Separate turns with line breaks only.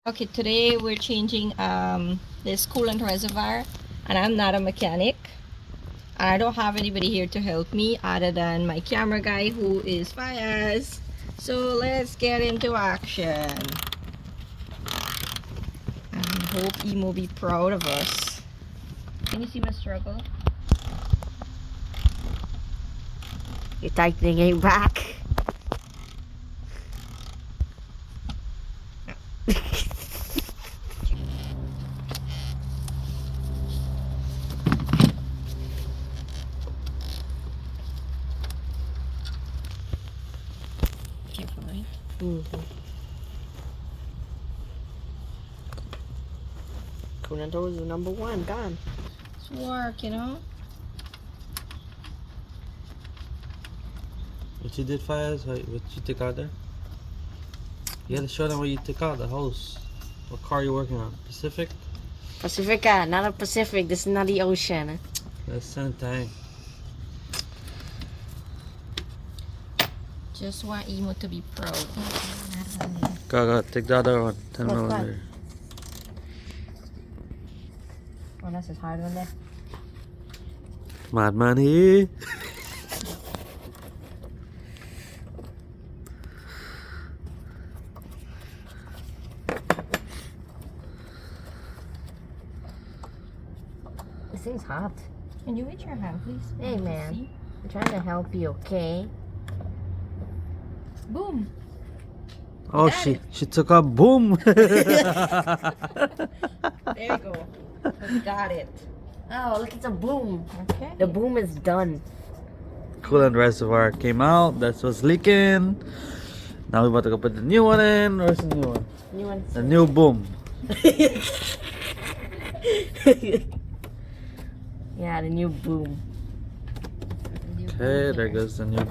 Okay, today we're changing this coolant reservoir, and I'm not a mechanic. I don't have anybody here to help me other than my camera guy, who is Fayaz. So let's get into action. I hope Emo be proud of us. Can you see my struggle?
You're tightening it back.
Careful, right?
Coolant is the number one, gone.
It's work, you know?
What you did, Fayaz? What you took out there? You gotta show them what you took out, the hose. What car you working on? Pacific?
Pacifica, not a Pacific. This is not the ocean.
That's same thing.
Just want Emo to be proud.
Go, take the other one. 10
What
millimeter.
Oh, that's as hard one there.
Madman here.
This thing's hot.
Can you reach your hand, please?
Hey, man.
See?
I'm trying to help you, okay?
Boom!
Oh,
Got
she took a boom.
There you go. We got it.
Oh, look, it's a boom.
Okay.
The boom is done.
Coolant reservoir came out. That's what's leaking. Now we're about to go put the new one in. Where's the new one?
New one.
The new boom.
Yeah, the new boom.
Okay, there goes the new